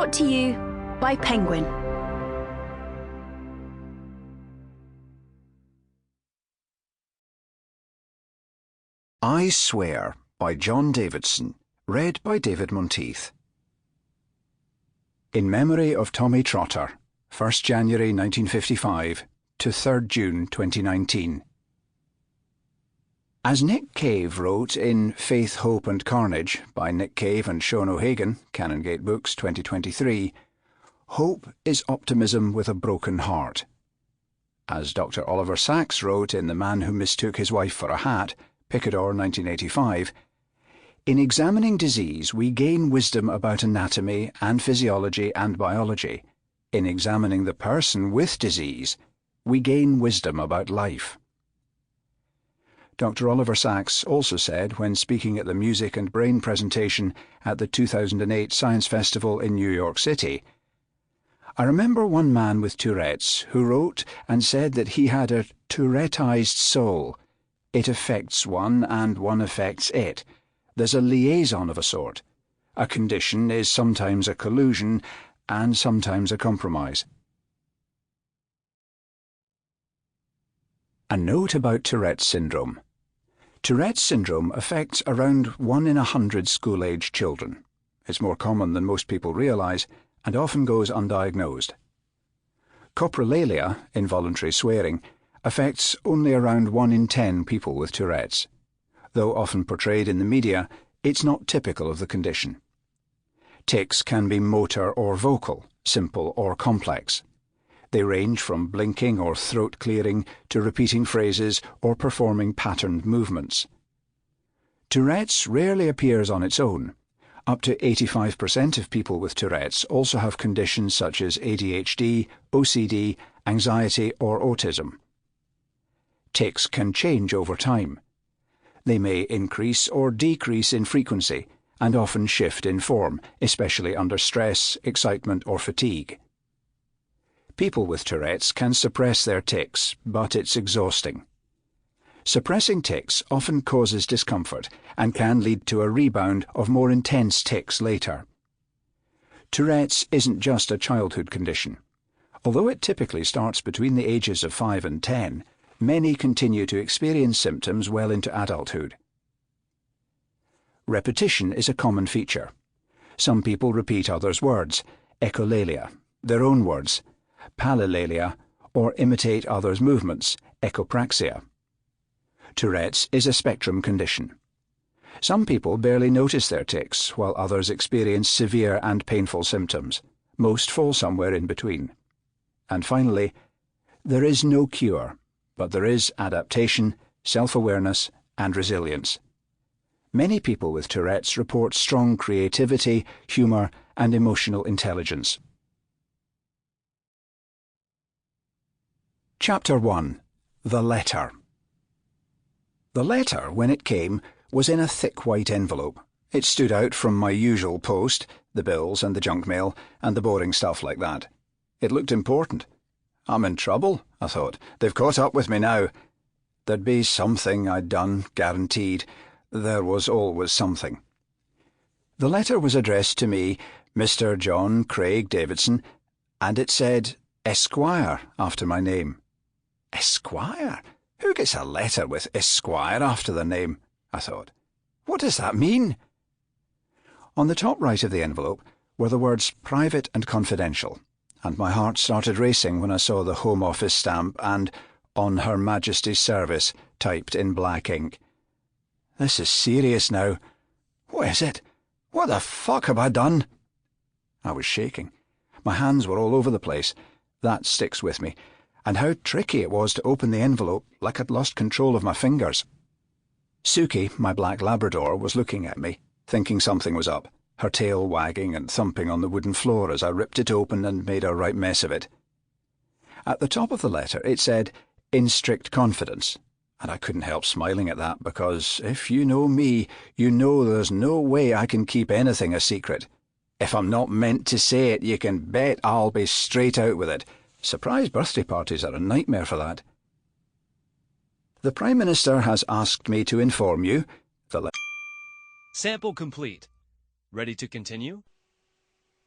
Brought to you by Penguin. I Swear by John Davidson, read by David Monteath. In memory of Tommy Trotter, 1st January 1955 to 3rd June 2019. As Nick Cave wrote in Faith, Hope and Carnage by Nick Cave and Sean O'Hagan, Canongate Books 2023, hope is optimism with a broken heart. As Dr. Oliver Sacks wrote in The Man Who Mistook His Wife for a Hat, Picador 1985, in examining disease we gain wisdom about anatomy and physiology and biology. In examining the person with disease, we gain wisdom about life. Dr. Oliver Sacks also said, when speaking at the Music and Brain presentation at the 2008 Science Festival in New York City, I remember one man with Tourette's who wrote and said that he had a Touretteized soul. It affects one and one affects it. There's a liaison of a sort. A condition is sometimes a collusion and sometimes a compromise. A note about Tourette's syndrome. Tourette's syndrome affects around 1 in 100 school-aged children. It's more common than most people realise and often goes undiagnosed. Coprolalia, involuntary swearing, affects only around 1 in 10 people with Tourette's. Though often portrayed in the media, it's not typical of the condition. Tics can be motor or vocal, simple or complex. They range from blinking or throat clearing to repeating phrases or performing patterned movements. Tourette's rarely appears on its own. Up to 85% of people with Tourette's also have conditions such as ADHD, OCD, anxiety or autism. Tics can change over time. They may increase or decrease in frequency and often shift in form, especially under stress, excitement or fatigue. People with Tourette's can suppress their tics, but it's exhausting. Suppressing tics often causes discomfort and can lead to a rebound of more intense tics later. Tourette's isn't just a childhood condition. Although it typically starts between the ages of 5 and 10, many continue to experience symptoms well into adulthood. Repetition is a common feature. Some people repeat others' words, echolalia, their own words, palilalia, or imitate others' movements, echopraxia. Tourette's is a spectrum condition. Some people barely notice their tics, while others experience severe and painful symptoms. Most fall somewhere in between. And finally, there is no cure, but there is adaptation, self-awareness, and resilience. Many people with Tourette's report strong creativity, humour, and emotional intelligence. Chapter 1. The Letter. The letter, when it came, was in a thick white envelope. It stood out from my usual post, the bills and the junk mail, and the boring stuff like that. It looked important. I'm in trouble, I thought. They've caught up with me now. There'd be something I'd done, guaranteed. There was always something. The letter was addressed to me, Mr. John Craig Davidson, and it said Esquire after my name. Esquire? Who gets a letter with Esquire after their name? I thought. What does that mean? On the top right of the envelope were the words Private and Confidential, and my heart started racing when I saw the Home Office stamp and On Her Majesty's Service typed in black ink. This is serious now. What is it? What the fuck have I done? I was shaking. My hands were all over the place. That sticks with me. And how tricky it was to open the envelope, like I'd lost control of my fingers. Suki, my black Labrador, was looking at me, thinking something was up, her tail wagging and thumping on the wooden floor as I ripped it open and made a right mess of it. At the top of the letter it said, In strict confidence, and I couldn't help smiling at that because, if you know me, you know there's no way I can keep anything a secret. If I'm not meant to say it, you can bet I'll be straight out with it. Surprise birthday parties are a nightmare for that. The Prime Minister has asked me to inform you, Sample complete. Ready to continue?